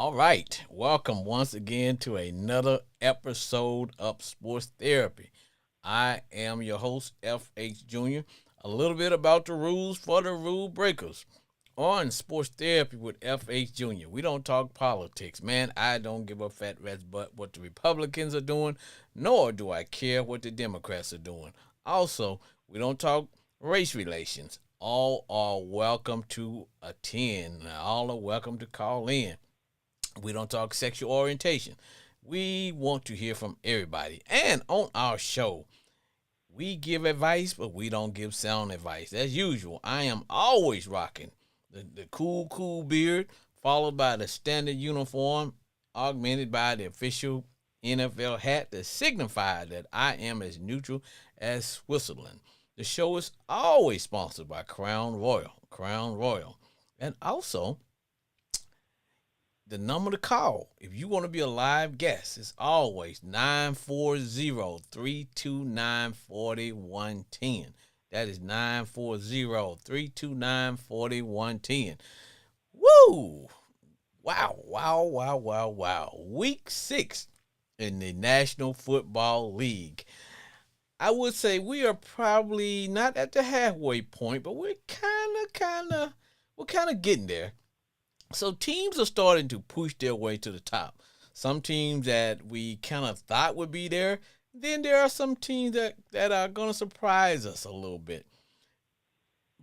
All right. Welcome once again to another episode of Sports Therapy. I am your host, FH Jr. A little bit about the rules for the rule breakers. On Sports Therapy with FH Jr., we don't talk politics. Man, I don't give a fat rat's butt what the Republicans are doing, nor do I care what the Democrats are doing. Also, we don't talk race relations. All are welcome to attend. All are welcome to call in. We don't talk sexual orientation. We want to hear from everybody. And on our show, we give advice, but we don't give sound advice. As usual, I am always rocking the cool beard, followed by the standard uniform, augmented by the official NFL hat that signify that I am as neutral as Switzerland. The show is always sponsored by Crown Royal. Crown Royal. And also, the number to call if you want to be a live guest is always 940-329-4110. That is 940-329-4110. Woo! Wow. Week 6 in the National Football League. I would say we are probably not at the halfway point, but we're kind of getting there. So teams are starting to push their way to the top. Some teams that we kind of thought would be there. Then there are some teams that are going to surprise us a little bit.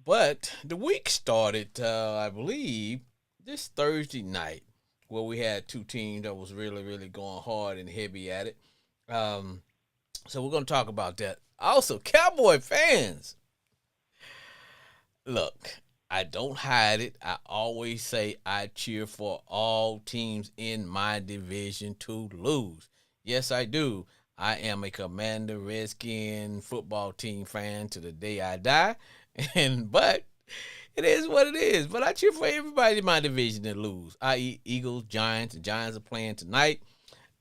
But the week started, I believe, this Thursday night, where we had two teams that was really going hard and heavy at it. So we're going to talk about that. Also, Cowboy fans, look, I don't hide it. I always say I cheer for all teams in my division to lose. Yes, I do. I am a Commander Redskin football team fan to the day I die. But it is what it is. But I cheer for everybody in my division to lose. I.e. Eagles, Giants. The Giants are playing tonight.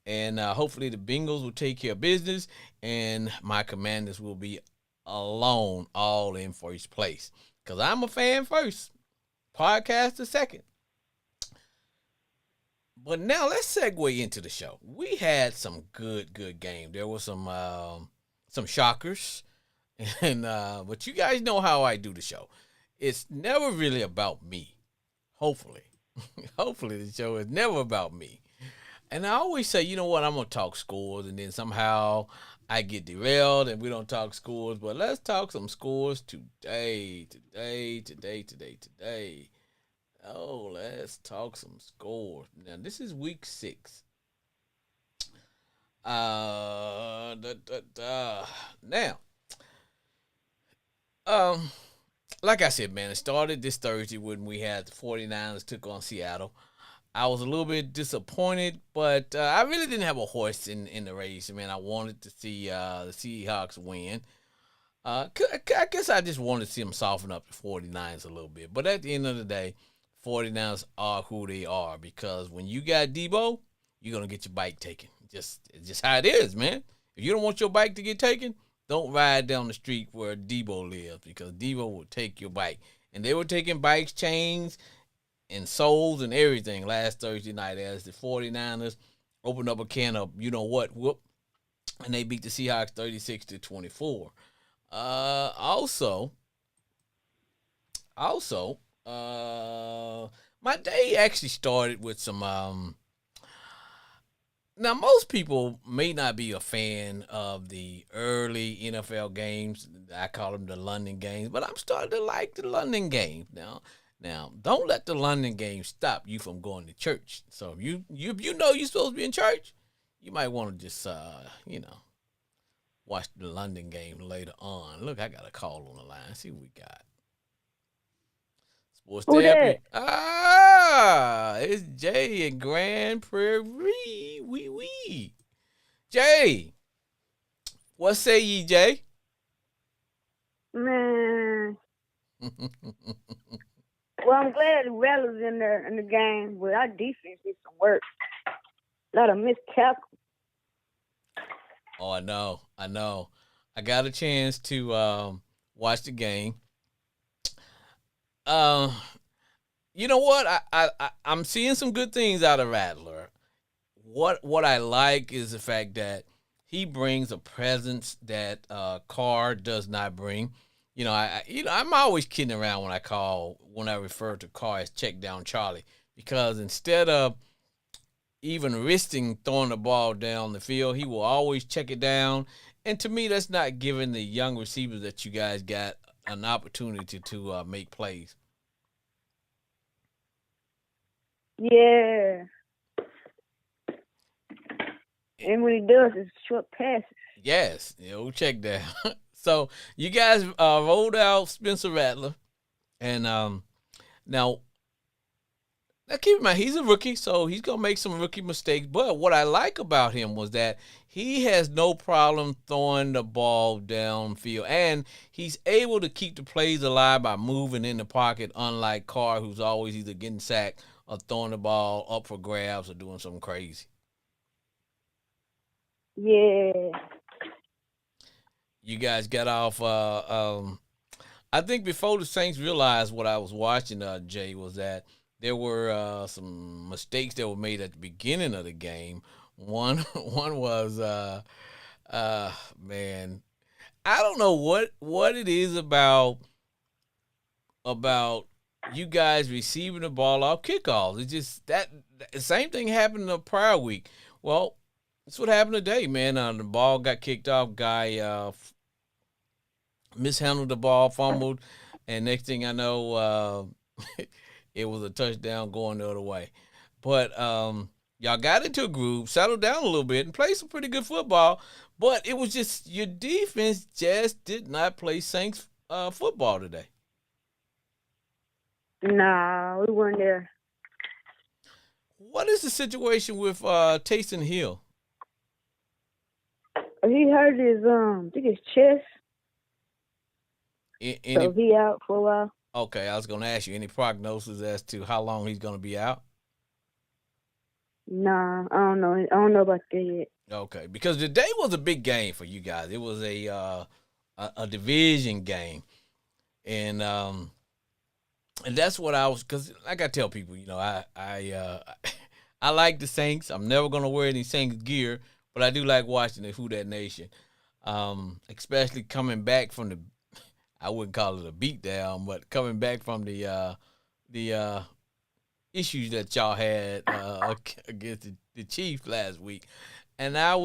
And hopefully the Bengals will take care of business. And my Commanders will be alone all in first place. Because I'm a fan first. Podcaster second. But now let's segue into the show. We had some good games. There were some shockers. And but you guys know how I do the show. It's never really about me. Hopefully. Hopefully the show is never about me. And I always say, you know what, I'm going to talk scores, and then somehow I get derailed and we don't talk scores. But let's talk some scores today. Oh, let's talk some scores. Now, this is week 6. Now, like I said, man, it started this Thursday when we had the 49ers took on Seattle. I was a little bit disappointed, but I really didn't have a horse in the race. Man, I wanted to see the Seahawks win. I guess I just wanted to see them soften up the 49ers a little bit. But at the end of the day, 49ers are who they are, because when you got Debo, you're going to get your bike taken. It's just how it is, man. If you don't want your bike to get taken, don't ride down the street where Debo lives, because Debo will take your bike. And they were taking bikes, chains, and souls and everything last Thursday night as the 49ers opened up a can of whoop, and they beat the Seahawks 36-24. Also, my day actually started with some. Now, most people may not be a fan of the early NFL games. I call them the London games, but I'm starting to like the London games now. Now, don't let the London game stop you from going to church. So if you know you're supposed to be in church, you might want to just watch the London game later on. Look, I got a call on the line. See what we got. Sports Who that? Therapy. It's Jay in Grand Prairie. Wee. Jay, what say ye, Jay? Man. Well, I'm glad the Rattlers in the game, but our defense needs some work. A lot of missed tackles. Oh, I know. I got a chance to watch the game. Uh, You know what? I'm seeing some good things out of Rattler. What I like is the fact that he brings a presence that Carr does not bring. I'm always kidding around when I refer to Carr as check down Charlie, because instead of even risking throwing the ball down the field, he will always check it down. And to me, that's not giving the young receivers that you guys got an opportunity to make plays. Yeah. And when he does, it's short passes. Yes, check down. So you guys rolled out Spencer Rattler, and now keep in mind he's a rookie, so he's gonna make some rookie mistakes. But what I like about him was that he has no problem throwing the ball downfield, and he's able to keep the plays alive by moving in the pocket. Unlike Carr, who's always either getting sacked or throwing the ball up for grabs or doing something crazy. Yeah. You guys got off. I think before the Saints realized what I was watching, Jay, was that there were some mistakes that were made at the beginning of the game. One one was man, I don't know what it is about you guys receiving the ball off kickoffs. It's just that the same thing happened the prior week. Well, that's what happened today, man. The ball got kicked off. Guy mishandled the ball, fumbled, and next thing I know, it was a touchdown going the other way. But y'all got into a groove, settled down a little bit, and played some pretty good football. But it was just your defense just did not play Saints football today. Nah, we weren't there. What is the situation with Taysom Hill? He hurt his I think his chest. So he out for a while. Okay, I was going to ask you any prognosis as to how long he's going to be out. Nah, I don't know. I don't know about that yet. Okay, because today was a big game for you guys. It was a division game, and that's what I was, because like I tell people, I like the Saints. I'm never gonna wear any Saints gear, but I do like watching the Who That Nation, especially coming back from the, I wouldn't call it a beatdown, but coming back from the issues that y'all had against the Chiefs last week, and I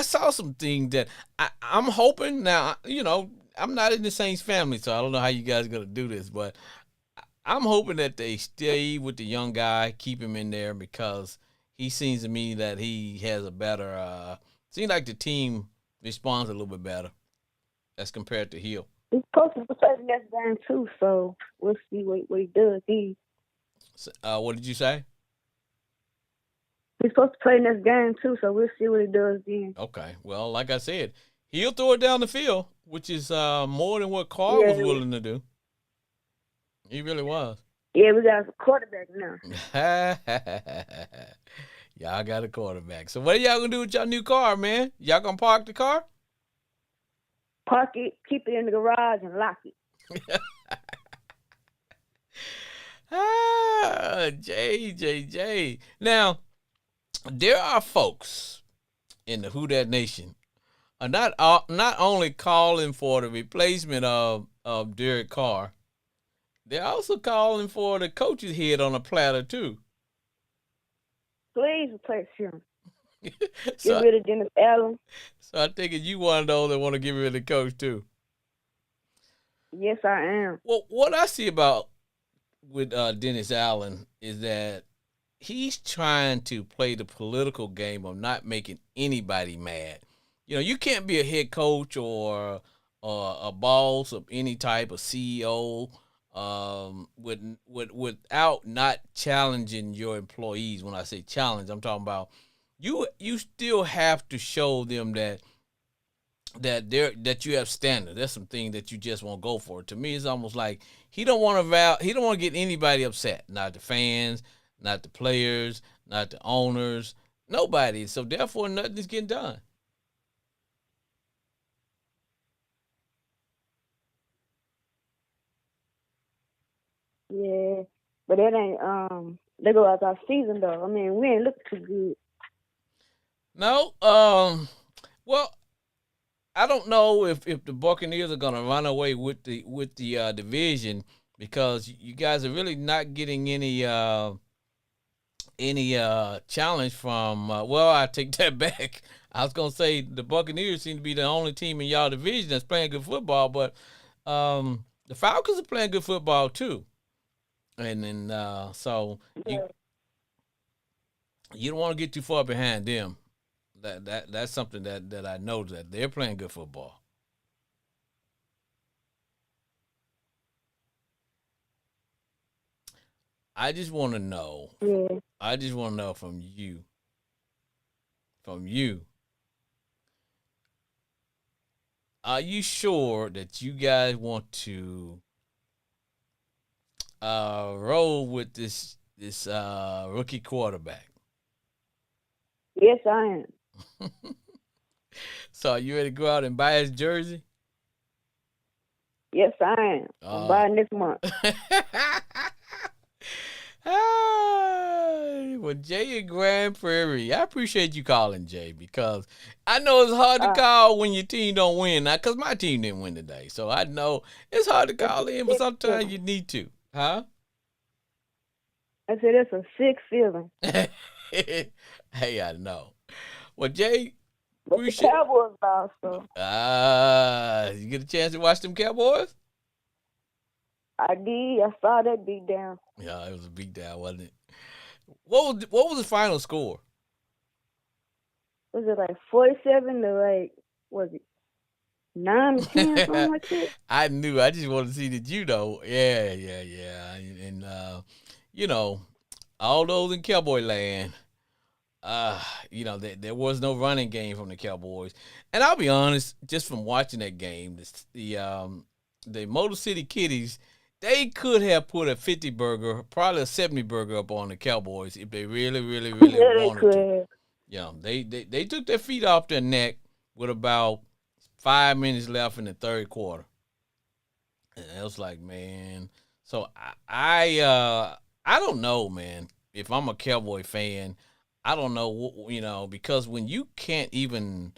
saw some things that I'm hoping now. I'm not in the Saints family, so I don't know how you guys are gonna do this, but I'm hoping that they stay with the young guy, keep him in there, because he seems to me that he has a better. Seems like the team responds a little bit better as compared to Hill. He's supposed to play the next game too, so we'll see what he does. What did you say? He's supposed to play next game too, so we'll see what he does then. Okay. Well, like I said, he'll throw it down the field, which is more than what Carr was willing to do. He really was. Yeah, we got a quarterback now. Y'all got a quarterback. So what are y'all gonna do with your new car, man? Y'all gonna park the car? Park it, keep it in the garage, and lock it. JJJ. Now, there are folks in the Who That Nation are not only calling for the replacement of Derek Carr, they're also calling for the coach's head on a platter too. Please replace him. Get rid of Dennis Allen. So I think you one of those that want to get rid of the coach too. Yes, I am. Well, what I see about with Dennis Allen is that he's trying to play the political game of not making anybody mad. You can't be a head coach or a boss of any type, a CEO, without not challenging your employees. When I say challenge, I'm talking about you still have to show them that you have standards. There's some things that you just won't go for. To me, it's almost like he don't want to get anybody upset. Not the fans, not the players, not the owners, nobody. So therefore, nothing is getting done. Yeah, but that ain't they go out our season though. I mean, we ain't look too good. No, well, I don't know if the Buccaneers are gonna run away with the division because you guys are really not getting any challenge from. Well, I take that back. I was gonna say the Buccaneers seem to be the only team in y'all division that's playing good football, but the Falcons are playing good football too, and then so Yeah. you don't want to get too far behind them. That's something that I know that they're playing good football. I just want to know. Yeah. I just want to know from you. Are you sure that you guys want to roll with this rookie quarterback? Yes, I am. So are you ready to go out and buy his jersey? Yes, I am. I'm buying this month. Well, Jay in Grand Prairie, I appreciate you calling, Jay, because I know it's hard to call when your team don't win. Now, because my team didn't win today, so I know it's hard to call in, but sometimes you need to, huh? I said it's a sick feeling. Hey, I know. Well, Jay, But the appreciate. Cowboys lost, so You get a chance to watch them Cowboys? I did. I saw that beat down. Yeah, it was a beat down, wasn't it? What was the final score? Was it like 47 to like, was it 9 to 10, something like that? I knew. I just wanted to see that you know. Yeah, yeah, yeah. And you know, all those in Cowboy land. There was no running game from the Cowboys, and I'll be honest, just from watching that game, the Motor City Kitties, they could have put a 50 burger, probably a 70 burger up on the Cowboys if they really, really, really Yeah, they wanted to. could. They took their feet off their neck with about 5 minutes left in the third quarter, and it was like, man. So I don't know, man. If I'm a Cowboy fan, I don't know, because when you can't even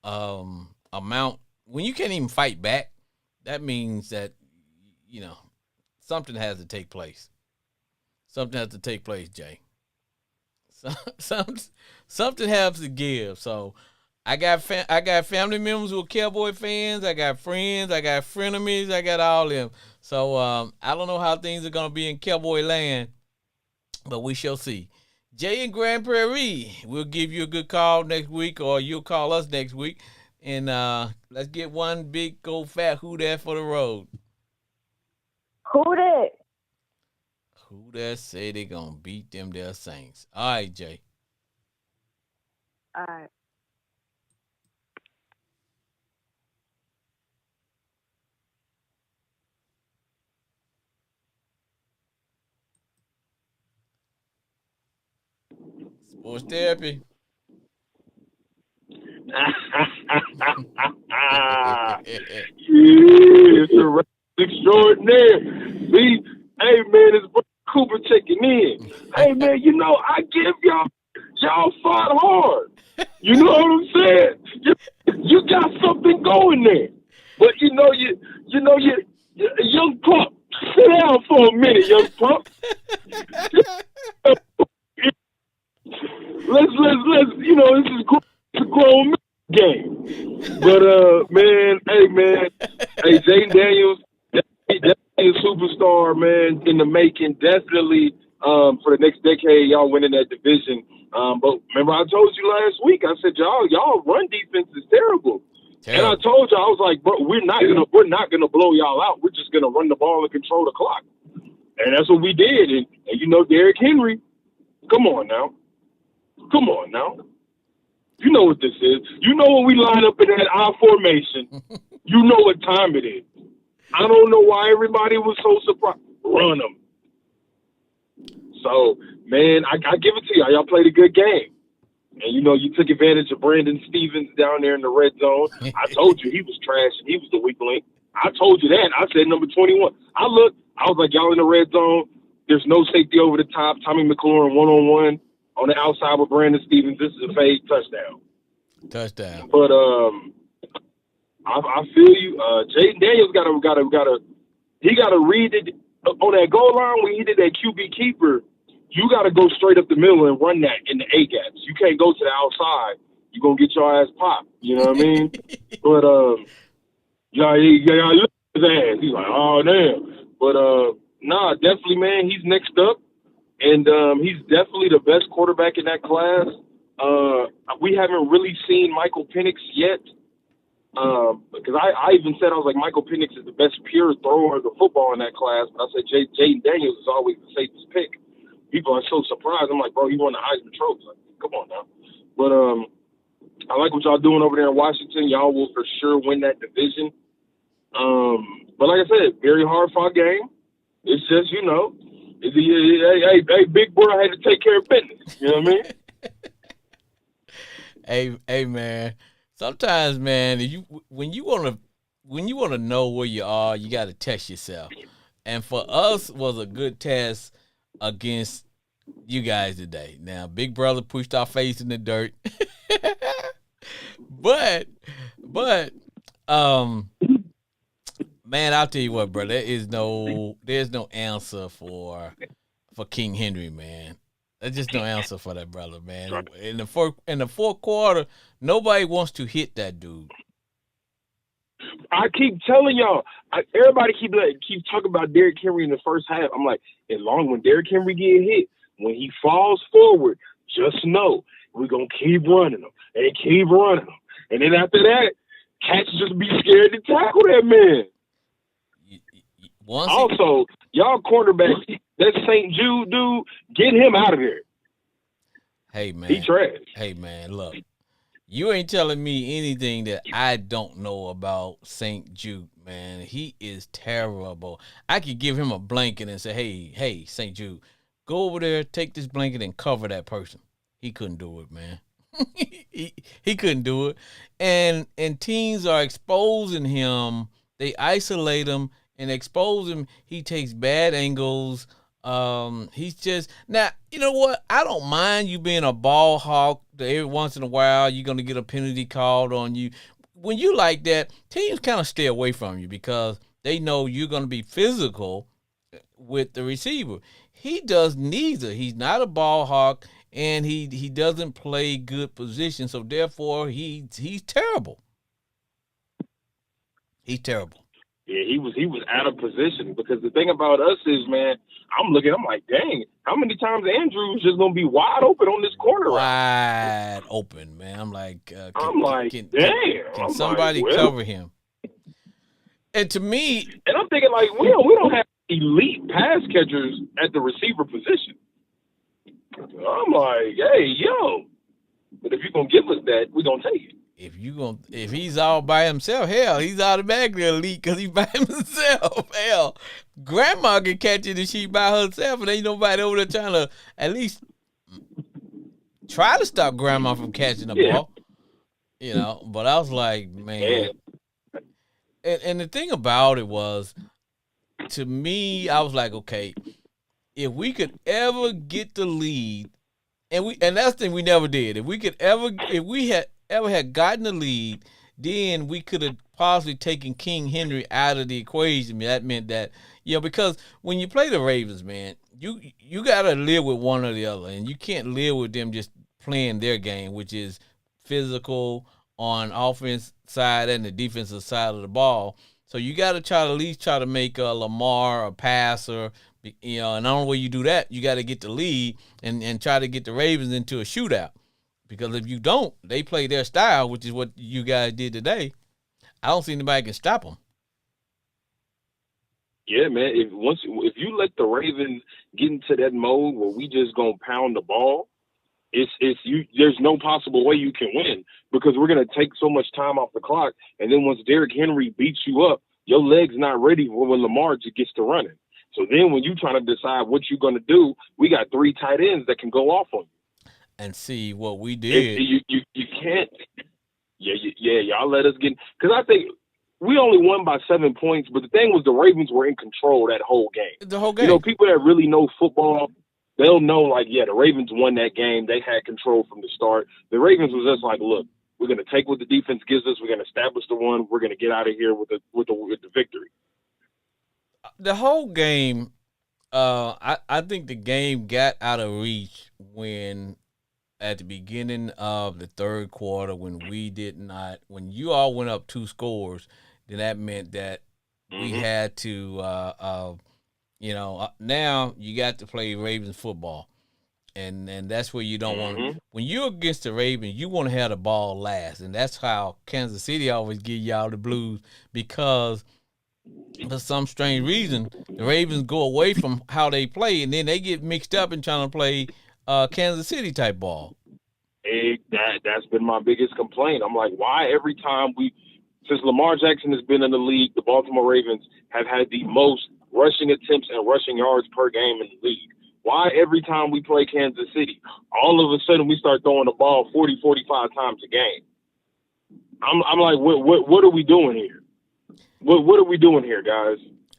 amount, when you can't even fight back, that means that you know something has to take place. Something has to take place, Jay. So, something has to give. So I got family members who are Cowboy fans. I got friends. I got frenemies. I got all them. So I don't know how things are gonna be in Cowboy land, but we shall see. Jay in Grand Prairie, we'll give you a good call next week, or you'll call us next week, and let's get one big old fat who that for the road. Who that? Who that say they gonna beat them their Saints? All right, Jay. All right. Sports therapy. It's a race extraordinaire. See, hey man, it's Cooper checking in. Hey man, I give y'all fought hard. You know what I'm saying? You got something going there. But you young pup. Sit down for a minute, young pup. Let's this is a grown man game. But man, hey, Jaden Daniels, definitely a superstar, man, in the making. Definitely for the next decade, y'all winning that division. But remember, I told you last week. I said y'all run defense is terrible. And I told you, I was like, bro, we're not gonna blow y'all out. We're just gonna run the ball and control the clock. And that's what we did. And Derrick Henry, come on now. You know what this is. You know when we line up in that I formation, you know what time it is. I don't know why everybody was so surprised. Run them. So, man, I give it to y'all. Y'all played a good game. And, you took advantage of Brandon Stevens down there in the red zone. I told you he was trash and he was the weak link. I told you that. I said number 21. I I was like, y'all in the red zone. There's no safety over the top. Tommy McLaurin one-on-one on the outside with Brandon Stevens. This is a fade touchdown. Touchdown. But I feel you. Jaden Daniels got to read it on that goal line when he did that QB keeper. You got to go straight up the middle and run that in the A gaps. You can't go to the outside. You're gonna get your ass popped. You know what I mean? But yeah, look at his ass. He's like, oh damn. But nah, definitely, man. He's next up, and he's definitely the best quarterback in that class. We haven't really seen Michael Penix yet. Because I even said, I was like, Michael Penix is the best pure thrower of the football in that class. But I said Jaden Daniels is always the safest pick. People are so surprised. I'm like, bro, he won the Heisman Trophy. Like, come on now. But I like what y'all doing over there in Washington. Y'all will for sure win that division. But like I said, very hard fought game. It's just, you know, hey, big boy, I had to take care of business. You know what I mean? Hey, man. Sometimes, man, when you want to know where you are, you got to test yourself. And for us, was a good test against you guys today. Now, Big Brother pushed our face in the dirt, but man, I'll tell you what, bro. There's no answer for King Henry, man. There's just no answer for that brother, man. Right. In the fourth quarter, nobody wants to hit that dude. I keep telling y'all, everybody keep talking about Derrick Henry in the first half. I'm like, as long when Derrick Henry get hit, when he falls forward, just know we're going to keep running him and keep running him. And then after that, cats just be scared to tackle that man. Also, y'all cornerbacks, that St. Jude dude, get him out of there. Hey, man. He trash. Hey, man, look. You ain't telling me anything that I don't know about St. Jude, man. He is terrible. I could give him a blanket and say, hey, St. Jude, go over there, take this blanket and cover that person. He couldn't do it, man. he couldn't do it. And teams are exposing him. They isolate him and expose him. He takes bad angles. He's just now, you know what? I don't mind you being a ball hawk. Every once in a while, you're gonna get a penalty called on you. When you like that, teams kind of stay away from you because they know you're gonna be physical with the receiver. He does neither. He's not a ball hawk, and he doesn't play good position. So therefore, he's terrible. He's terrible. Yeah, he was out of position because the thing about us is, man, I'm like, dang, how many times Andrew's just gonna be wide open on this corner? Wide open, man. I'm like, damn. Can somebody cover him? And to me, and I'm thinking like, we don't have elite pass catchers at the receiver position. I'm like, hey, yo, but if you're gonna give us that, we're gonna take it. If he's all by himself, hell, he's automatically elite because he's by himself. Hell, grandma can catch it if she by herself, and ain't nobody over there trying to at least try to stop grandma from catching the ball. You know, but I was like, man. And the thing about it was, to me, I was like, okay, if we could ever get the lead, and that's the thing we never did. If we had ever had gotten the lead, then we could have possibly taken King Henry out of the equation. That meant that, because when you play the Ravens, man, you got to live with one or the other, and you can't live with them just playing their game, which is physical on offense side and the defensive side of the ball. So you got to try to at least try to make Lamar a passer, and the only way you do that, you got to get the lead and try to get the Ravens into a shootout. Because if you don't, they play their style, which is what you guys did today. I don't see anybody can stop them. Yeah, man. If you let the Ravens get into that mode where we just gonna pound the ball, there's no possible way you can win because we're gonna take so much time off the clock. And then once Derrick Henry beats you up, your leg's not ready for when Lamar just gets to running. So then when you trying to decide what you're gonna do, we got 3 tight ends that can go off on you. And see what we did. You can't. Yeah, y'all let us get because I think we only won by 7 points, but the thing was the Ravens were in control that whole game. The whole game. You know, people that really know football, they'll know, like, yeah, the Ravens won that game. They had control from the start. The Ravens was just like, look, we're going to take what the defense gives us. We're going to establish the run. We're going to get out of here with the victory. The whole game, I think the game got out of reach when at the beginning of the third quarter when you all went up 2 scores, then that meant that we had to, now you got to play Ravens football. And that's where you don't want to. When you're against the Ravens, you want to have the ball last. And that's how Kansas City always give y'all the blues because for some strange reason, the Ravens go away from how they play, and then they get mixed up in trying to play Kansas City type ball. That's been my biggest complaint. I'm like, why every time since Lamar Jackson has been in the league, the Baltimore Ravens have had the most rushing attempts and rushing yards per game in the league. Why every time we play Kansas City, all of a sudden we start throwing the ball 40, 45 times a game? I'm like, what are we doing here? What are we doing here, guys?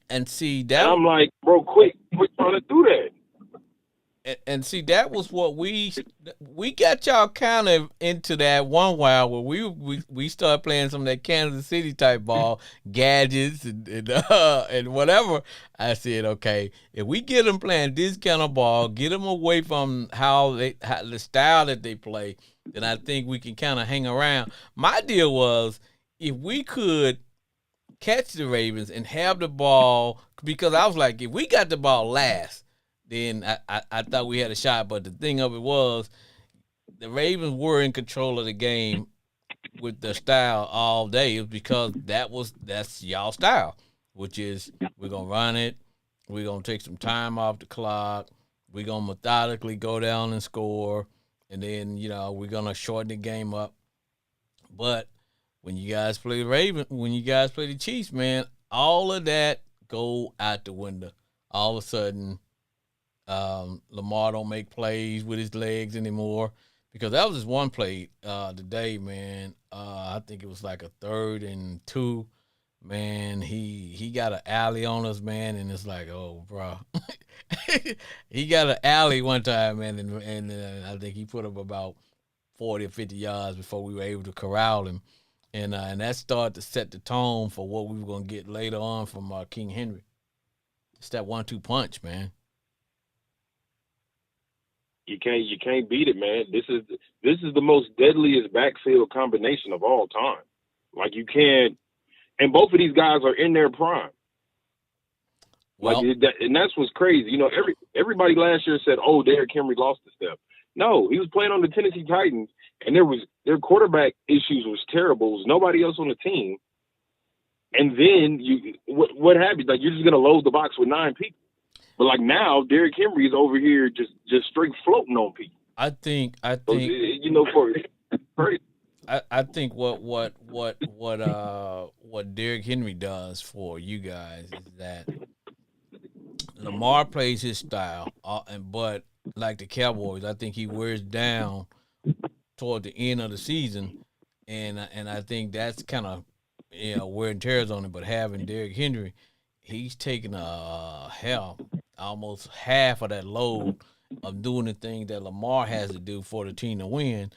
And see that, and I'm like, bro, quit trying to do that. And see, that was what we got y'all kind of into that one while where we started playing some of that Kansas City type ball, gadgets and whatever. I said, okay, if we get them playing this kind of ball, get them away from the style that they play, then I think we can kind of hang around. My deal was if we could catch the Ravens and have the ball, because I was like, if we got the ball last, then I thought we had a shot. But the thing of it was the Ravens were in control of the game with their style all day. It was because that's y'all style, which is we're going to run it. We're going to take some time off the clock. We're going to methodically go down and score. And then, we're going to shorten the game up. But when you guys play the Chiefs, man, all of that go out the window. All of a sudden, Lamar don't make plays with his legs anymore because that was just one play today, man. I think it was like a 3rd and 2. Man, he got an alley on us, man, and it's like, oh, bro. He got an alley one time, man, and I think he put up about 40 or 50 yards before we were able to corral him. And that started to set the tone for what we were going to get later on from King Henry. It's that 1-2 punch, man. You can't beat it, man. This is the most deadliest backfield combination of all time. Like, you can't, and both of these guys are in their prime. Well, and that's what's crazy. Everybody last year said, "Oh, Derrick Henry lost a step." No, he was playing on the Tennessee Titans, and their quarterback issues was terrible. There was nobody else on the team. And then what happens? Like, you're just gonna load the box with 9 people. But like now, Derrick Henry is over here just straight floating on people. I think I think what Derrick Henry does for you guys is that Lamar plays his style, but like the Cowboys, I think he wears down toward the end of the season, and I think that's kind of wear and tears on it. But having Derrick Henry, he's taking almost half of that load of doing the thing that Lamar has to do for the team to win.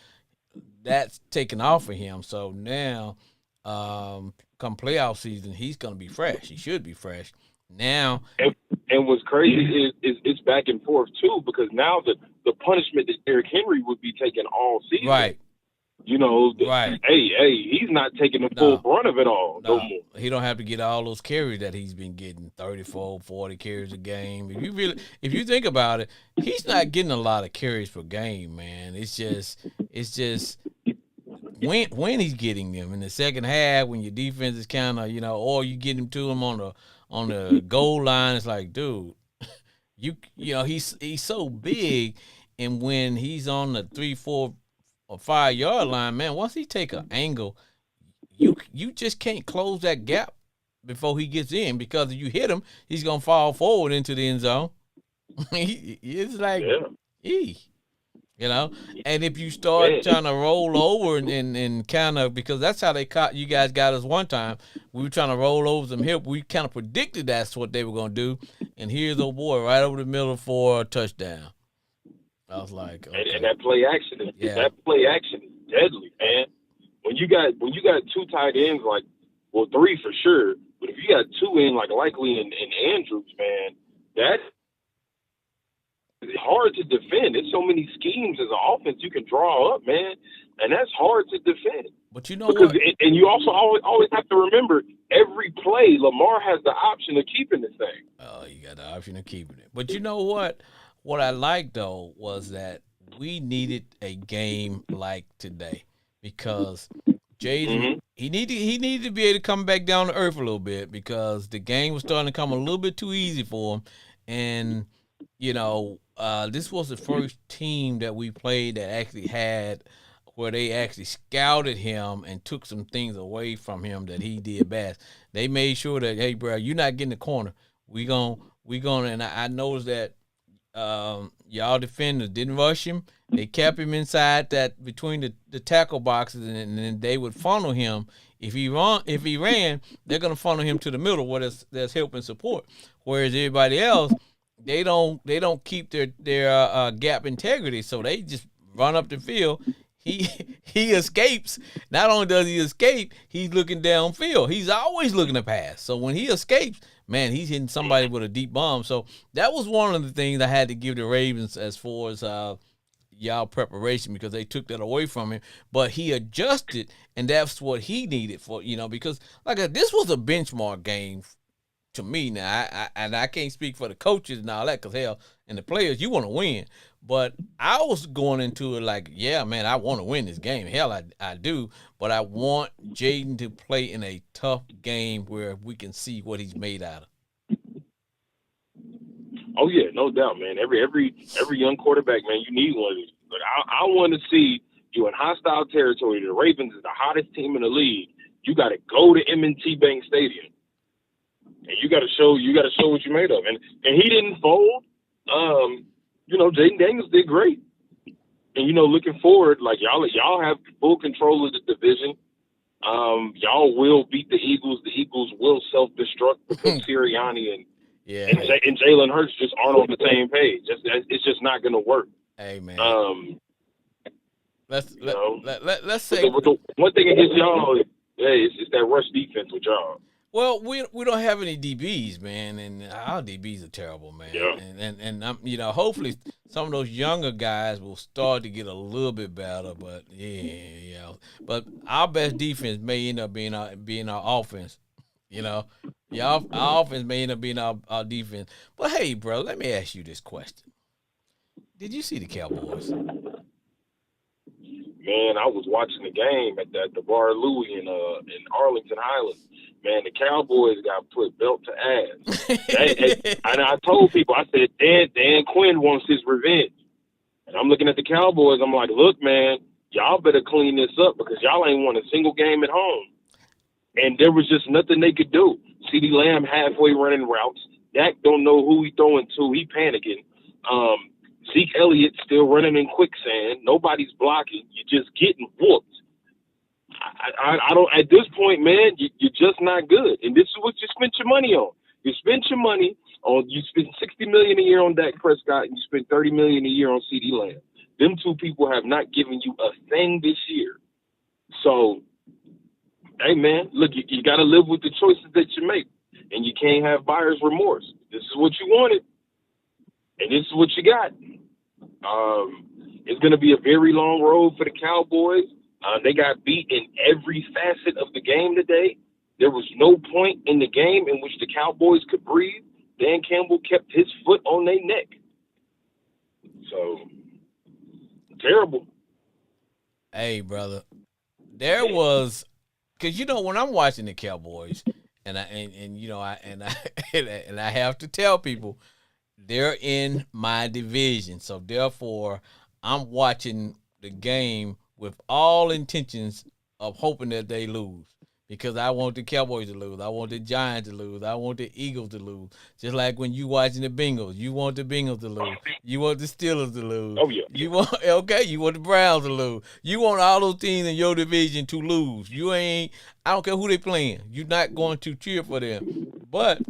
That's taken off of him. So now, come playoff season, he's going to be fresh. He should be fresh. Now, and what's crazy is it's back and forth too, because now the punishment that Derrick Henry would be taking all season, right? Right. Hey, he's not taking the full brunt of it all no more. He don't have to get all those carries that he's been getting, 34, 40 carries a game. If you think about it, he's not getting a lot of carries per game, man. It's just when he's getting them in the second half when your defense is kind of, or you get him to him on the goal line. It's like, dude, he's so big, and when he's on the 3, 4, or 5 yard line, man, once he take an angle, you just can't close that gap before he gets in, because if you hit him, he's gonna fall forward into the end zone. It's like, You know, and if you start Man, trying to roll over and kind of, because that's how they caught you guys got us one time. We were trying to roll over some hip. We kind of predicted that's what they were going to do, and here's old boy right over the middle for a touchdown. I was like, and okay, that play action yeah, is deadly, man. When you got two tight ends, like, well, three for sure, but if you got two in, like Likely and Andrews, man, that's hard to defend. There's so many schemes as an offense you can draw up, man, and that's hard to defend. but you know Because what? and you also always have to remember every play Lamar has the option of keeping the thing. Oh, you got the option of keeping it. But you know what? What I liked though was that we needed a game like today because Jaden Mm-hmm. he needed to be able to come back down to earth a little bit because the game was starting to come a little bit too easy for him, and this was the first team that we played that actually had where they actually scouted him and took some things away from him that he did best. They made sure that, hey, bro, you're not getting the corner. We gonna, and I noticed that y'all defenders didn't rush him. They kept him inside that between the tackle boxes, and then they would funnel him. If he ran, they're gonna funnel him to the middle where there's help and support. Whereas everybody else, they don't keep their gap integrity, so they just run up the field. He he escapes. Not only does he escape, he's looking downfield. He's always looking to pass. So when he escapes, man, he's hitting somebody with a deep bomb. So that was one of the things I had to give the Ravens as far as y'all preparation because they took that away from him. But he adjusted, and that's what he needed because this was a benchmark game to me. Now, I can't speak for the coaches and all that because hell, and the players, you want to win. But I was going into it like, yeah, man, I want to win this game. Hell, I do. But I want Jaden to play in a tough game where we can see what he's made out of. Oh yeah, no doubt, man. Every young quarterback, man, you need one of these. But I want to see you in hostile territory. The Ravens is the hottest team in the league. You got to go to M&T Bank Stadium, and you got to show what you made of. And he didn't fold. Jaden Daniels did great. And looking forward, like y'all have full control of the division. Y'all will beat the Eagles. The Eagles will self-destruct because Sirianni Yeah. and Jalen Hurts just aren't on the same page. It's just not going to work. Hey, man. Let's say the one thing against y'all, it's that rush defense with y'all. Well, we don't have any DBs, man, and our DBs are terrible, man. Yeah. And hopefully some of those younger guys will start to get a little bit better, but yeah. But our best defense may end up being our offense. Our offense may end up being our defense. But hey, bro, let me ask you this question: did you see the Cowboys? Man, I was watching the game at the Bar Louie in Arlington Highlands. Man, the Cowboys got put belt to ass. And I told people, I said, Dan Quinn wants his revenge. And I'm looking at the Cowboys. I'm like, look, man, y'all better clean this up because y'all ain't won a single game at home. And there was just nothing they could do. CeeDee Lamb halfway running routes. Dak don't know who he throwing to. He panicking. Zeke Elliott still running in quicksand. Nobody's blocking. You're just getting whooped. I don't. At this point, man, you're just not good. And this is what you spent your money on. You spent your money on. You spent $60 million a year on Dak Prescott, and you spent $30 million a year on CeeDee Lamb. Them two people have not given you a thing this year. So, hey, man, look, you got to live with the choices that you make, and you can't have buyer's remorse. This is what you wanted, and this is what you got. It's going to be a very long road for the Cowboys. They got beat in every facet of the game today. There was no point in the game in which the Cowboys could breathe. Dan Campbell kept his foot on their neck. So, terrible. Hey, brother, there was, because when I'm watching the Cowboys, and I have to tell people they're in my division, so therefore I'm watching the game with all intentions of hoping that they lose because I want the Cowboys to lose. I want the Giants to lose. I want the Eagles to lose. Just like when you watching the Bengals, you want the Bengals to lose. You want the Steelers to lose. Oh, yeah. You want you want the Browns to lose. You want all those teams in your division to lose. You ain't. I don't care who they playing. You're not going to cheer for them. But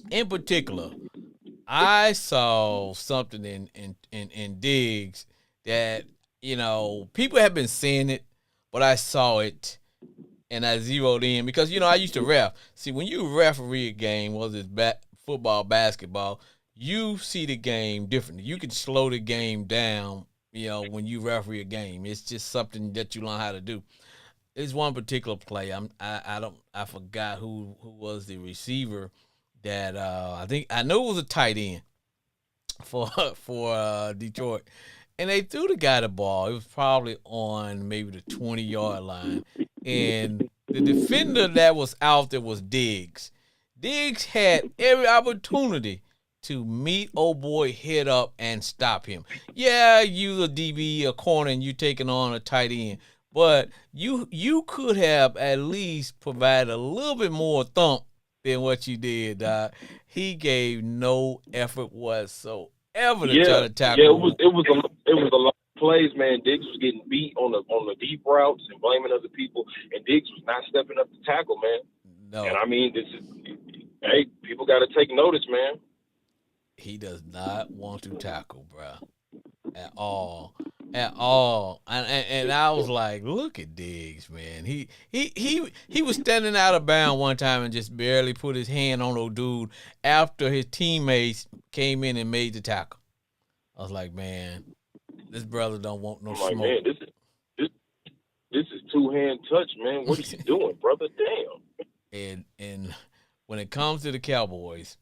in particular, I saw something in Diggs that people have been saying it, but I saw it and I zeroed in because I used to ref. See, when you referee a game, whether it's football, basketball, you see the game differently. You can slow the game down, when you referee a game. It's just something that you learn how to do. There's one particular play. I forgot who was the receiver that I know it was a tight end for Detroit. And they threw the guy the ball. It was probably on maybe the 20-yard line. And the defender that was out there was Diggs. Diggs had every opportunity to meet old boy head up and stop him. Yeah, you a DB, a corner, and you taking on a tight end. But you could have at least provided a little bit more thump than what you did. He gave no effort whatsoever to try to tackle. Yeah, it was a lot of plays, man. Diggs was getting beat on the deep routes and blaming other people, and Diggs was not stepping up to tackle, man. No. And I mean, people got to take notice, man. He does not want to tackle, bro, at all. And I was like, look at Diggs, man. He was standing out of bounds one time and just barely put his hand on old dude after his teammates came in and made the tackle. I was like, man, this brother don't want no smoke. Man, this is two-hand touch, man. What are you doing, brother? Damn. And when it comes to the Cowboys,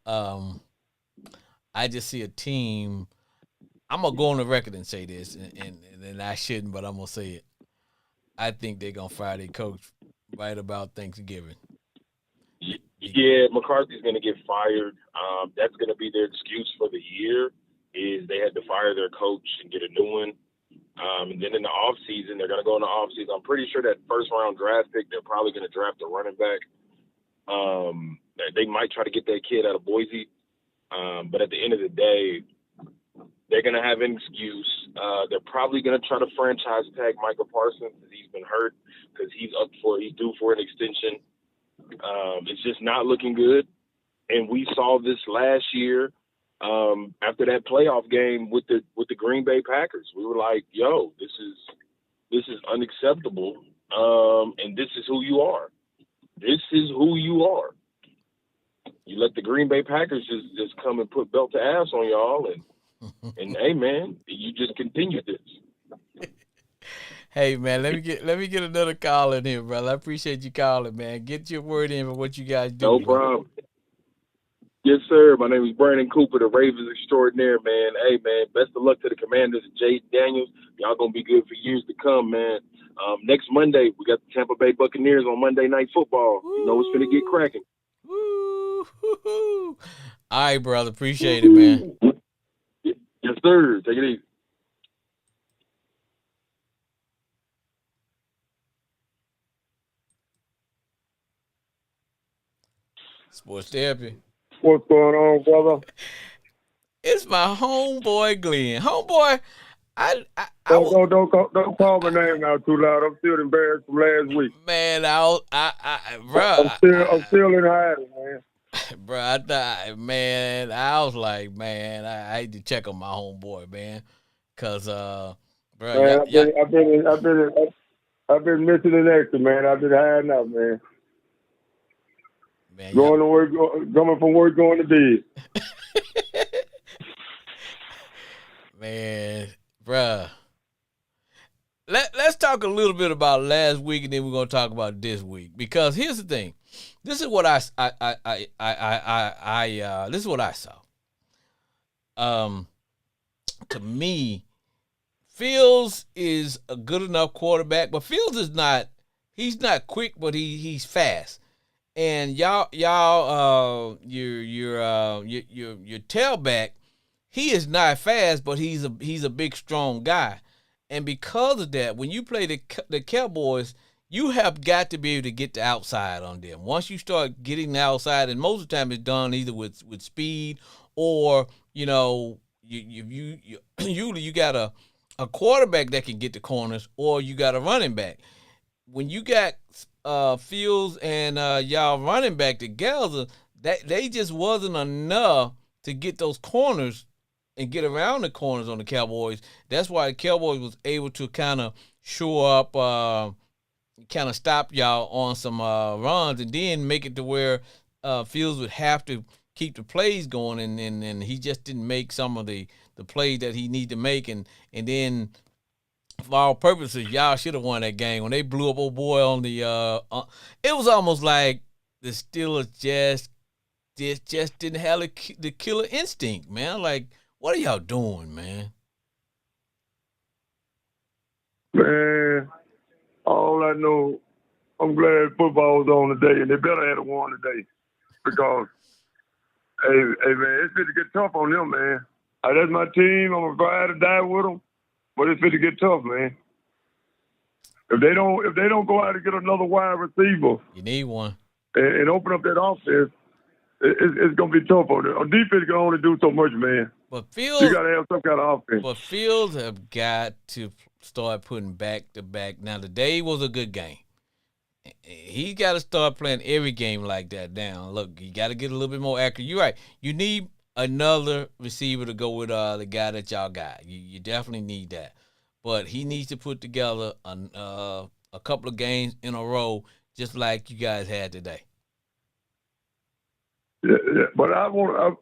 I just see a team. I'm going to go on the record and say this, and I shouldn't, but I'm going to say it. I think they're going to fire their coach right about Thanksgiving. Yeah, McCarthy's going to get fired. That's going to be their excuse for the year, is they had to fire their coach and get a new one. And then in the offseason, they're going to go in the offseason. I'm pretty sure that first-round draft pick, they're probably going to draft a running back. They might try to get that kid out of Boise. But at the end of the day, they're going to have an excuse. They're probably going to try to franchise tag Michael Parsons because he's been hurt, because he's due for an extension. It's just not looking good. And we saw this last year after that playoff game with the Green Bay Packers. We were like, yo, this is unacceptable. And this is who you are. This is who you are. You let the Green Bay Packers just come and put belt to ass on y'all, and hey, man, you just continue this. Hey, man, let me get another call in here, brother. I appreciate you calling, man. Get your word in for what you guys do. No problem. Yes, sir. My name is Brandon Cooper, the Ravens extraordinaire, man. Hey, man, best of luck to the Commanders and Jay Daniels. Y'all gonna be good for years to come, man. Next Monday, we got the Tampa Bay Buccaneers on Monday Night Football. You know it's gonna get cracking. All right, brother. Appreciate it, man. Yes, sir. Take it easy. Sports therapy. What's going on, brother? It's my homeboy Glenn. Homeboy, Don't call my name out too loud. I'm still embarrassed from last week. Man, bro. I'm still in hiding, man. Bro, I was like, man, I had to check on my homeboy, man, cause bro, man, I've been missing in action, man. I've been hiding out, man. Man, going to work, coming from work, going to bed. Man, bruh. Let's talk a little bit about last week, and then we're gonna talk about this week. Because here's the thing, this is what this is what I saw. To me, Fields is a good enough quarterback, but Fields is not. He's not quick, but he's fast. And your tailback, he is not fast, but he's a big, strong guy. And because of that, when you play the Cowboys, you have got to be able to get the outside on them. Once you start getting the outside, and most of the time it's done either with speed or usually you got a quarterback that can get the corners, or you got a running back. When you got Fields and y'all running back together, that they just wasn't enough to get those corners and get around the corners on the Cowboys. That's why the Cowboys was able to kind of shore up, kind of stop y'all on some runs, and then make it to where Fields would have to keep the plays going, and he just didn't make some of the plays that he needed to make, and then for all purposes, y'all should have won that game. When they blew up old boy on the it was almost like the Steelers just didn't have the killer instinct, man. Like, what are y'all doing, man? Man, all I know, I'm glad football was on today, and they better have won today, because hey man, it's going to get tough on them, man. That's my team. I'm gonna ride or die with them. But it's going to get tough, man. If they don't go out and get another wide receiver, you need one, and open up that offense, it's going to be tough on them. On defense, can only do so much, man. But Fields, you got to have some kind of offense. But Fields have got to start putting back to back. Now today was a good game. He got to start playing every game like that. Now, look, you got to get a little bit more accurate. You're right. You need another receiver to go with the guy that y'all got. You definitely need that. But he needs to put together a couple of games in a row, just like you guys had today. Yeah, but I want,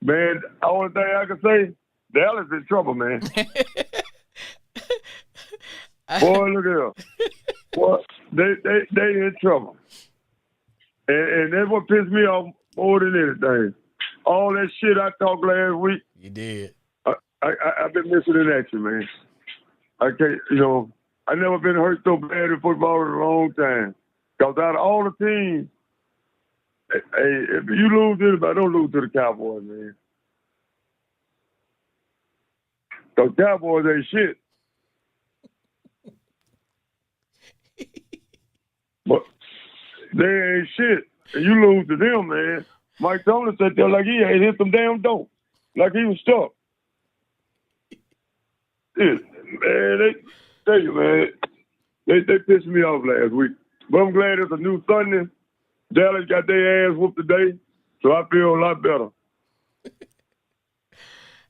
man. The only thing I can say, Dallas in trouble, man. Boy, look at them. Boy, they in trouble. And that's what pissed me off more than anything. All that shit I talked last week. You did. I've been missing in action, man. I can't, I never been hurt so bad in football in a long time. Because out of all the teams, hey, if you lose to anybody, don't lose to the Cowboys, man. Because Cowboys ain't shit. But they ain't shit. And you lose to them, man. Mike Tomlin sat there like he ain't hit some damn dope. Like he was stuck. Yeah, man, they tell you, man, they pissed me off last week. But I'm glad it's a new Sunday. Dallas got their ass whooped today, so I feel a lot better.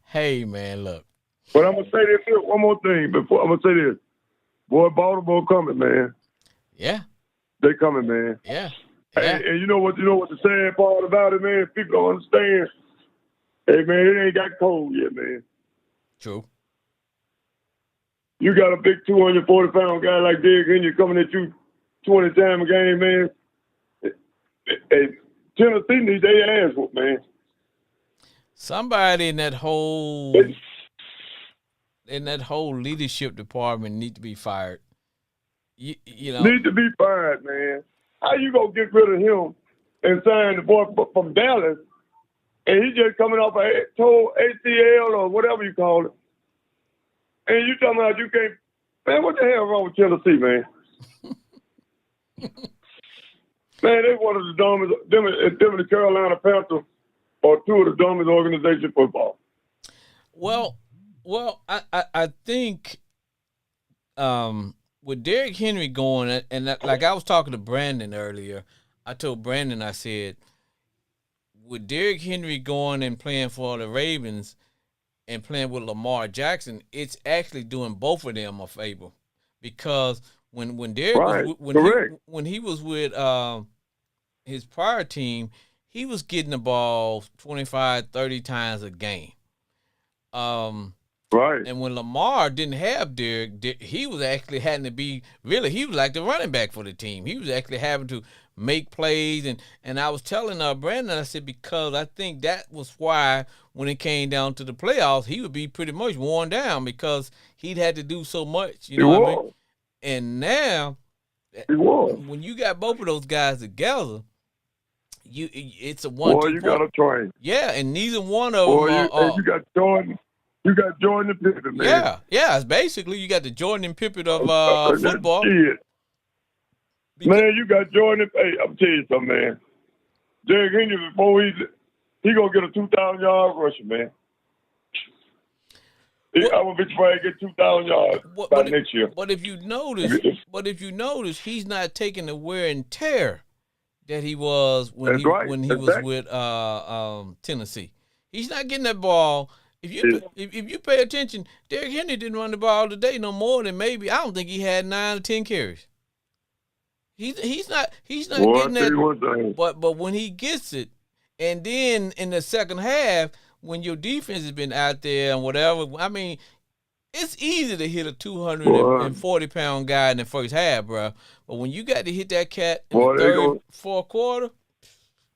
Hey, man, look. But I'm going to say this here, one more thing before I'm going to say this. Boy, Baltimore coming, man. Yeah. They coming, man. Yeah. And you know what the sad part about it, man? People don't understand. Hey, man, it ain't got cold yet, man. True. You got a big 240-pound guy like Derrick Henry coming at you 20 times a game, man. Hey, Tennessee needs their ass whooped, man. Somebody in that whole leadership department need to be fired. You know, need to be fired, man. How you gonna get rid of him and sign the boy from Dallas, and he just coming off a toe ACL or whatever you call it, and you talking about you can't? Man, what the hell wrong with Tennessee, man? Man, they one of the dumbest. Them and the Carolina Panthers are two of the dumbest organizations in football. Well, I think with Derrick Henry going, and like I was talking to Brandon earlier, I told Brandon, I said, with Derrick Henry going and playing for the Ravens and playing with Lamar Jackson, it's actually doing both of them a favor, because when Derrick when he was with his prior team, he was getting the ball 25, 30 times a game. Right. And when Lamar didn't have Derrick, he was actually having to be, really, he was like the running back for the team. He was actually having to make plays. And I was telling Brandon, I said, because I think that was why when it came down to the playoffs, he would be pretty much worn down, because he'd had to do so much. You know what I mean? And now, when you got both of those guys together, it's a one-two. Boy, you got to train. Yeah, and neither one of them you got Jordan. You got Jordan and Pippen, man. Yeah. It's basically you got the Jordan and Pippen of football. Shit. Man, you got Jordan. Hey, I'm telling you something, man. Derrick Henry, before he gonna get a 2,000-yard rusher, man. I would be trying to get 2,000 yards by next year. But if you notice, he's not taking the wear and tear that he was when he was with Tennessee. He's not getting that ball. If you pay attention, Derrick Henry didn't run the ball today no more than maybe, I don't think he had 9 or 10 carries. He's not getting that. But when he gets it, and then in the second half, when your defense has been out there and whatever, I mean, it's easy to hit a 240-pound guy in the first half, bro. But when you got to hit that cat in the third, fourth quarter,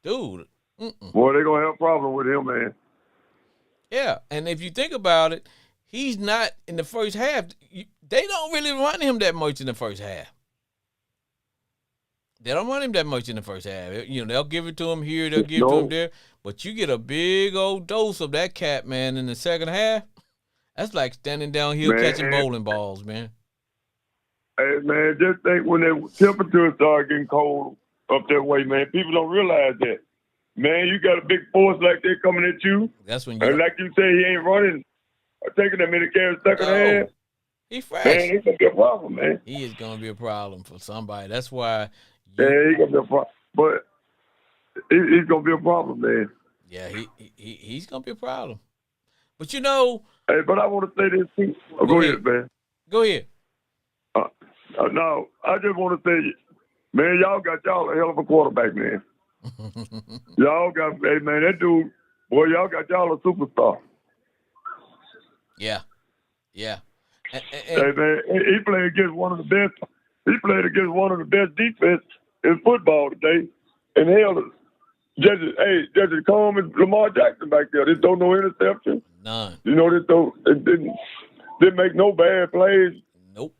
dude. Boy, they're going to have a problem with him, man. Yeah, and if you think about it, he's not in the first half. They don't really run him that much in the first half. They don't run him that much in the first half. You know, they'll give it to him here, they'll give it to him there. But you get a big old dose of that cat, man, in the second half. That's like standing downhill catching bowling balls, man. Hey, man, just think when the temperatures start getting cold up that way, man, people don't realize that. Man, you got a big force like that coming at you. That's when you. And like you say, he ain't running or taking that many carries second half. He fresh. Man, he's going to be a problem, man. He is going to be a problem for somebody. That's why. Yeah, he's going to be a problem. But he's going to be a problem, man. Yeah, he's going to be a problem. But, you know. Hey, but I want to say this, too. Go ahead, man. Go ahead. No, I just want to say, man, y'all got y'all a hell of a quarterback, man. Y'all got, hey, man, that dude, boy, y'all got y'all a superstar. Yeah. Hey, man, he played against one of the best. He played against one of the best defense in football today. And hell, Judge Coleman and Lamar Jackson back there. They don't no interception. None. You know, they didn't make no bad plays. Nope.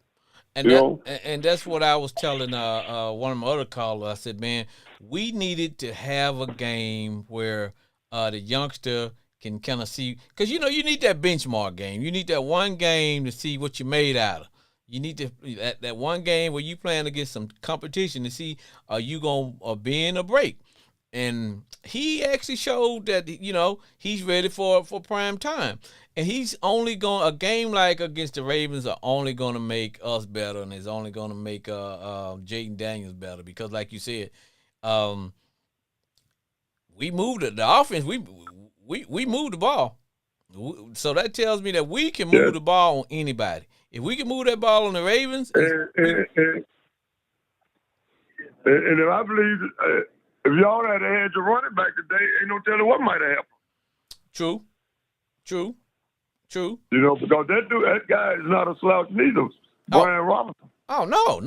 And that's what I was telling one of my other callers. I said, man, we needed to have a game where the youngster can kind of see, because, you know, you need that benchmark game. You need that one game to see what you made out of. You need to that one game where you playing against some competition to see are you going to bend or break. And he actually showed that, you know, he's ready for prime time. And he's only going, a game like against the Ravens are only going to make us better, and it's only going to make Jaden Daniels better because, like you said, we moved it. The offense, we moved the ball. So that tells me that we can move the ball on anybody. If we can move that ball on the Ravens. And if I believe if y'all had had your running back today, ain't no telling what might have happened. True. You know, because that guy is not a slouch neither. Brian Robinson. Oh, no.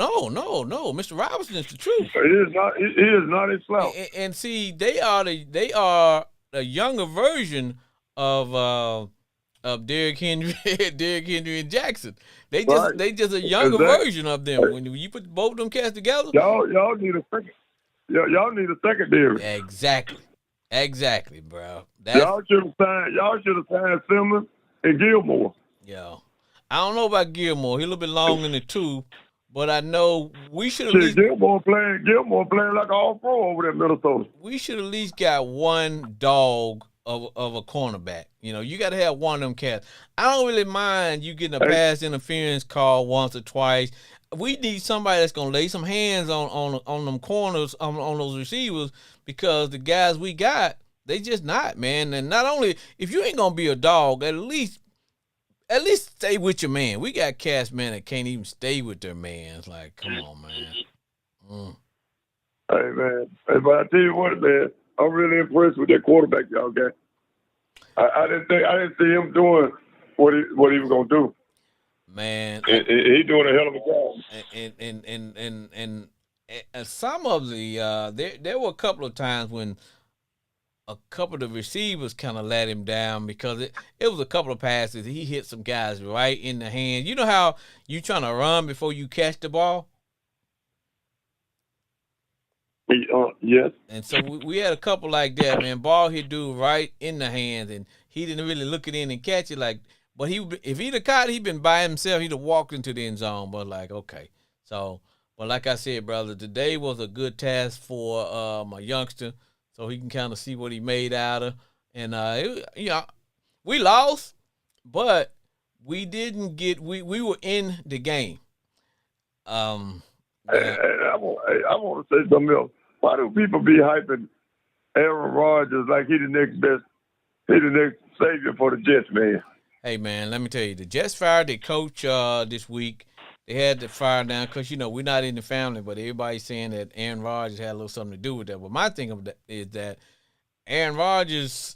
Mr. Robinson is the truth. He is not a slouch. And see, they are a younger version of Derrick Henry, and Jackson. They just a younger version of them. When you put both of them cats together, y'all need a second. Y'all need a secondary. Exactly, bro. Y'all should have signed Simmons and Gilmore. Yeah, I don't know about Gilmore. He's a little bit long in the tooth, but I know we should at least Gilmore playing like all pro over there in Minnesota. We should at least got one dog of a cornerback. You know, you got to have one of them cats. I don't really mind you getting a pass interference call once or twice. We need somebody that's gonna lay some hands on them corners, on those receivers, because the guys we got, they just not, man. And not only, if you ain't gonna be a dog, at least stay with your man. We got cats, man, that can't even stay with their man. It's like, come on, man. Hey, man. Hey, but I tell you what, man, I'm really impressed with that quarterback y'all got. I didn't see him doing what he was gonna do. Man, he doing a hell of a job. And some of the there were a couple of times when a couple of the receivers kind of let him down because it was a couple of passes. He hit some guys right in the hand. You know how you trying to run before you catch the ball? Yes. And so we had a couple like that, man. Ball hit dude right in the hands, and he didn't really look it in and catch it. Like, But if he'd have caught, he'd been by himself. He'd have walked into the end zone. But like, okay, so. But like I said, brother, today was a good task for my youngster, so he can kind of see what he made out of. And we lost, but we didn't get. We were in the game. I want to say something else. Why do people be hyping Aaron Rodgers like he the next best? He the next savior for the Jets, man. Hey, man, let me tell you, the Jets fired their coach this week. They had to fire down because, we're not in the family, but everybody's saying that Aaron Rodgers had a little something to do with that. But my thing of that is that Aaron Rodgers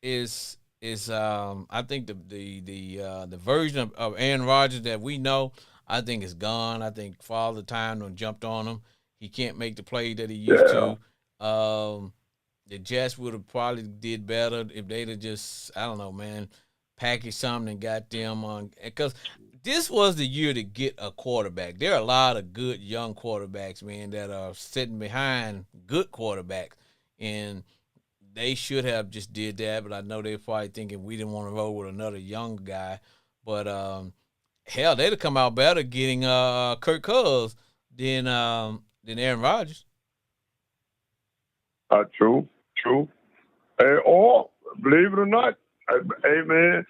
is I think the version of Aaron Rodgers that we know, I think is gone. I think Father Time done jumped on him. He can't make the play that he used to. The Jets would have probably did better if they'd have just, I don't know, man, packaged something and got them on. Because this was the year to get a quarterback. There are a lot of good young quarterbacks, man, that are sitting behind good quarterbacks. And they should have just did that, but I know they're probably thinking we didn't want to roll with another young guy. But, hell, they'd have come out better getting Kirk Cousins than Aaron Rodgers. True. Or, believe it or not, hey, man,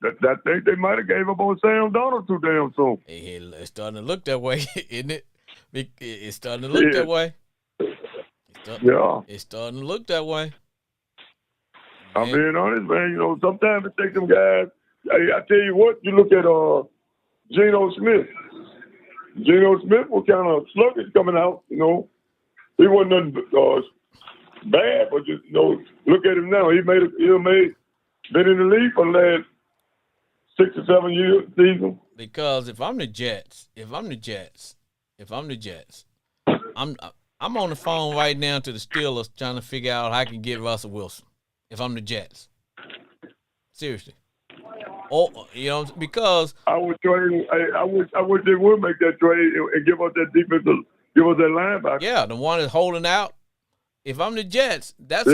that think they might have gave up on Sam Donald too damn soon. Hey, it's starting to look that way, isn't it? It's starting to look that way. It's starting to look that way. I'm being honest, man. Sometimes it takes them guys. I tell you what, you look at Geno Smith. Geno Smith was kind of sluggish coming out, He wasn't nothing bad, but just, look at him now. He been in the league for the last 6 or 7 years season. Because if I'm the Jets, I'm on the phone right now to the Steelers trying to figure out how I can get Russell Wilson. If I'm the Jets, seriously. Because I would trade. I wish they would make that trade and give us that defensive, give us that linebacker. Yeah, the one that's holding out. If I'm the Jets, that's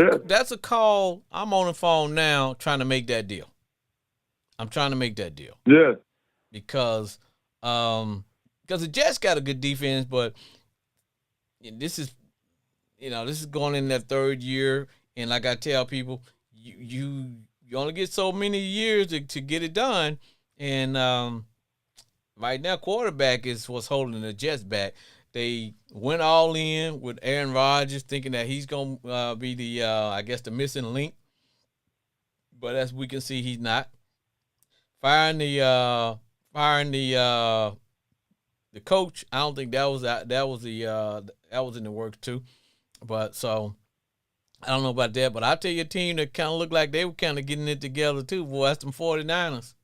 a call. I'm on the phone now trying to make that deal. I'm trying to make that deal. Yeah. Because the Jets got a good defense, but this is going in that third year, and like I tell people, you only get so many years to get it done, and right now quarterback is what's holding the Jets back. They went all in with Aaron Rodgers, thinking that he's going to be the missing link. But as we can see, he's not. Firing the coach, I don't think that was in the works too. But so I don't know about that. But I'll tell you a team that kind of looked like they were kind of getting it together too. Boy, that's them 49ers.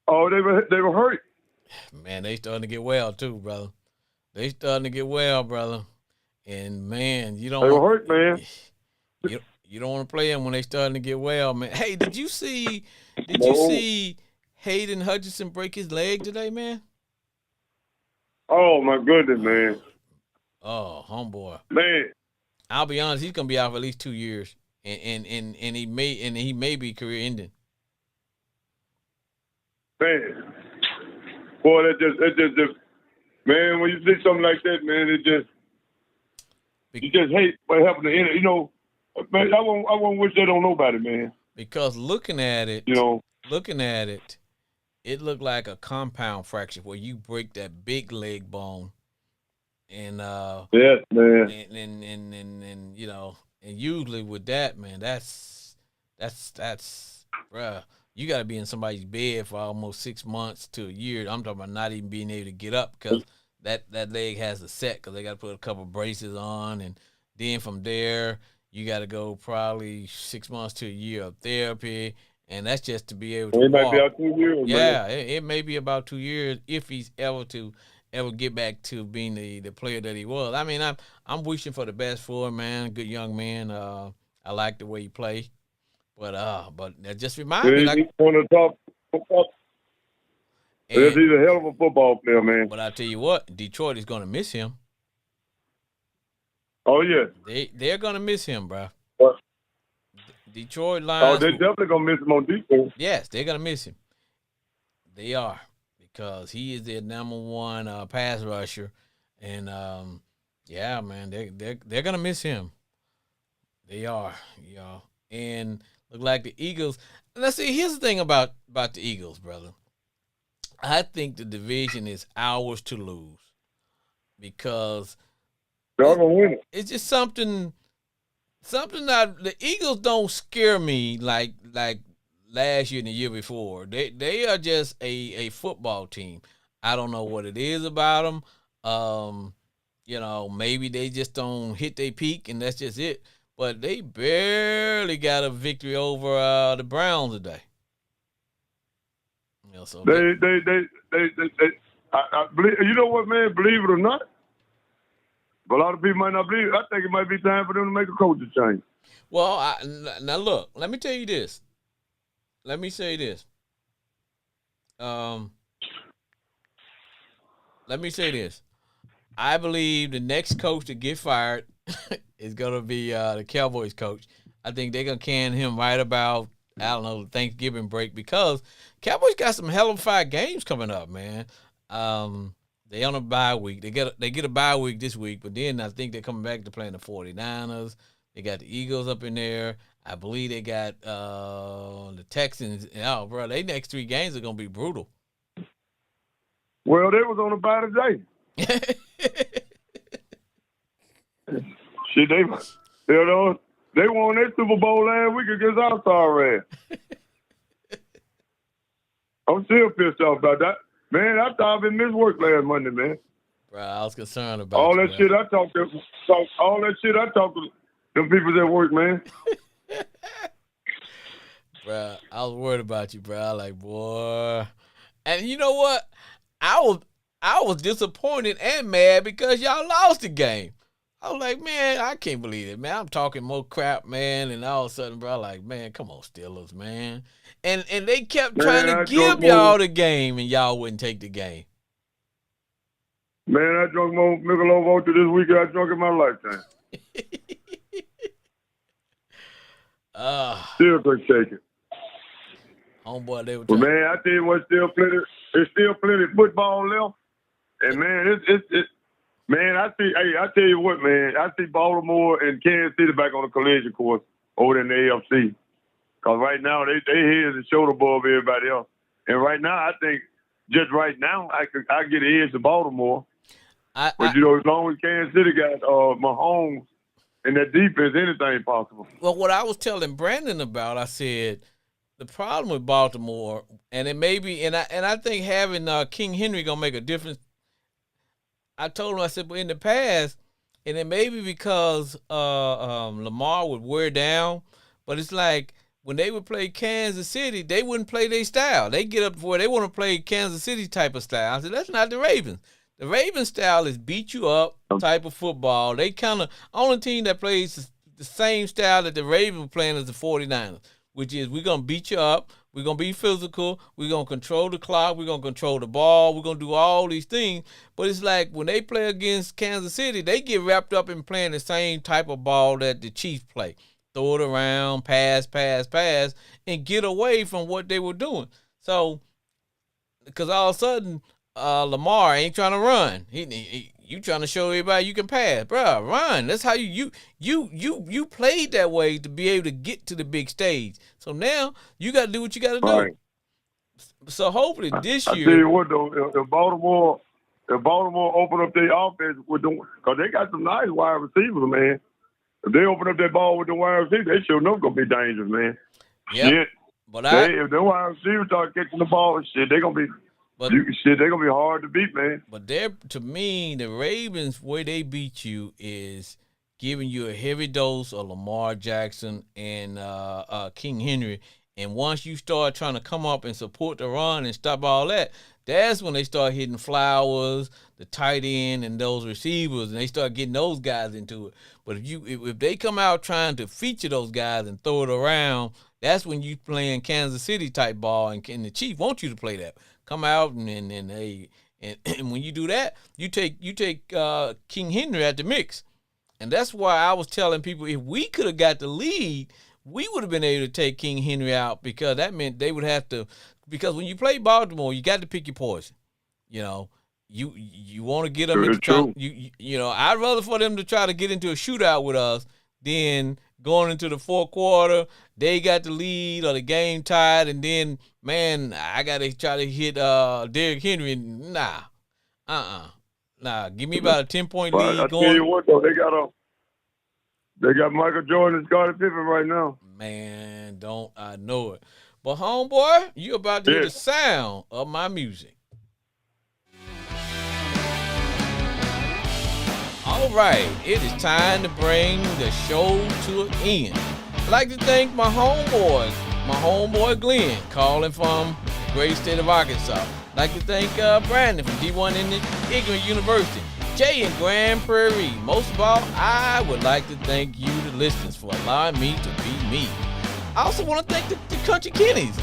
Oh, they were hurt. Man, they starting to get well too, brother. They starting to get well, brother. And man, you don't. They were hurt, man. You don't want to play them when they starting to get well, man. Hey, did you see Hayden Hutchinson break his leg today, man? Oh my goodness, man. Oh, homeboy. Man. I'll be honest, he's gonna be out for at least 2 years. And he may be career ending. Man. Boy, that just man, when you see something like that, man, you just hate what happened to end. Man, I won't wish that on nobody, man. Because looking at it, it looked like a compound fracture where you break that big leg bone, and yes, man, and usually with that, man, that's bruh. You got to be in somebody's bed for almost 6 months to a year. I'm talking about not even being able to get up because that leg has a set because they got to put a couple of braces on. And then from there, you got to go probably 6 months to a year of therapy. And that's just to be able to walk. Might be about 2 years. Yeah, it may be about 2 years if he's ever get back to being the player that he was. I mean, I'm wishing for the best for him, man. Good young man. I like the way he plays. But that just reminds me, like, he's one of the top. He's a hell of a football player, man. But I tell you what, Detroit is going to miss him. Oh yeah, they're going to miss him, bro. What? Detroit Oh, Lions. they're definitely gonna miss him on defense. Yes, they're gonna miss him. They are, because he is their number one pass rusher, and yeah, man, they're gonna miss him. They are, and look like the Eagles. Let's see. Here's the thing about the Eagles, brother. I think the division is ours to lose, because They're gonna win it. it's just something that the Eagles don't scare me like last year and the year before. They are just a football team. I don't know what it is about them. Maybe they just don't hit their peak and that's just it. But they barely got a victory over the Browns today. So They I believe, you know what, man? Believe it or not, but a lot of people might not believe it. I think it might be time for them to make a coaching change. well, now look, let me tell you this. Let me say this. Let me say this. I believe the next coach to get fired is gonna be the Cowboys coach. I think they're gonna can him right about, I don't know, Thanksgiving break, because Cowboys got some hell of 5 games coming up, man. They on a bye week. They get a bye week this week, but then I think they're coming back to playing the 49ers. They got the Eagles up in there. I believe they got the Texans. Oh, bro, they next 3 games are gonna be brutal. Well, they was on a bye today. Shit, they won their Super Bowl last week against our star Red. I'm still pissed off about that. Man, I thought I'd been missed work last Monday, man. Bro, I was concerned about all you, that shit I talked to them people at work, man. Bro, I was worried about you, bro. I was like, boy. And you know what? I was disappointed and mad because y'all lost the game. I was like, man, I can't believe it, man. I'm talking more crap, man, and all of a sudden, bro, like, man, come on, Steelers, man. And they kept trying to give y'all the game, and y'all wouldn't take the game. Man, I drunk more Michelob Ultra this week than I drunk in my lifetime. Still couldn't take it. Homeboy, they were trying. But man, I tell you what, there's still plenty of football left. And man, man, I tell you what, man, I see Baltimore and Kansas City back on the collision course over in the AFC. Because right now, they head and shoulder above everybody else. And right now, I think, just right now, I get the edge to Baltimore. But, as long as Kansas City got Mahomes and that defense, anything possible. Well, what I was telling Brandon about, I said, the problem with Baltimore, and it may be, and I think having King Henry going to make a difference. I told him, I said, but in the past, and it may be because Lamar would wear down, but it's like when they would play Kansas City, they wouldn't play their style. They get up for it. They want to play Kansas City type of style. I said, that's not the Ravens. The Ravens style is beat you up type of football. They kind of, only team that plays the same style that the Ravens were playing is the 49ers, which is we're going to beat you up. We're going to be physical. We're going to control the clock. We're going to control the ball. We're going to do all these things. But it's like when they play against Kansas City, they get wrapped up in playing the same type of ball that the Chiefs play. Throw it around, pass, and get away from what they were doing. So, because all of a sudden, Lamar ain't trying to run. You trying to show everybody you can pass. Bro, run. That's how you played that way to be able to get to the big stage. So now you got to do what you got to do. Right. So hopefully this year. I tell you what, though, if Baltimore open up their offense with them, because they got some nice wide receivers, man. If they open up that ball with the wide receivers, they sure know going to be dangerous, man. Yep. Shit. If the wide receivers start catching the ball and shit, they're going to be. They're going to be hard to beat, man. But to me, the Ravens, way they beat you is giving you a heavy dose of Lamar Jackson and King Henry. And once you start trying to come up and support the run and stop all that, that's when they start hitting Flowers, the tight end, and those receivers, and they start getting those guys into it. But if they come out trying to feature those guys and throw it around, that's when you playing Kansas City type ball, and the Chiefs want you to play that. Come out and when you do that, you take King Henry at the mix, and that's why I was telling people if we could have got the lead, we would have been able to take King Henry out because that meant they would have to. Because when you play Baltimore, you got to pick your poison. You know, you want to get them into trying. You know, I'd rather for them to try to get into a shootout with us than going into the fourth quarter. They got the lead or the game tied, and then man, I got to try to hit Derrick Henry. Nah, nah. Give me about a 10-point lead I going. tell you what though, they got Michael Jordan and Scottie Pippen right now. Man, don't I know it. But homeboy, you about to hear the sound of my music. All right, it is time to bring the show to an end. I'd like to thank my homeboy Glenn, calling from the great state of Arkansas. I'd like to thank Brandon from D1 Ignorant University, Jay in Grand Prairie. Most of all, I would like to thank you, the listeners, for allowing me to be me. I also want to thank the country Kennies,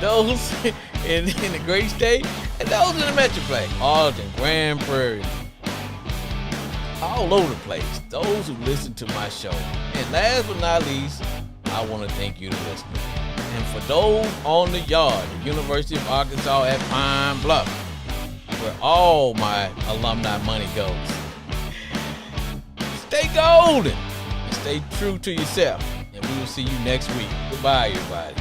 those in the great state, and those in the Metroplex, Arlington, Grand Prairie, all over the place, those who listen to my show. And last but not least, I want to thank you, the listeners. And for those on the yard, the University of Arkansas at Pine Bluff, where all my alumni money goes. Stay golden and stay true to yourself. And we will see you next week. Goodbye, everybody.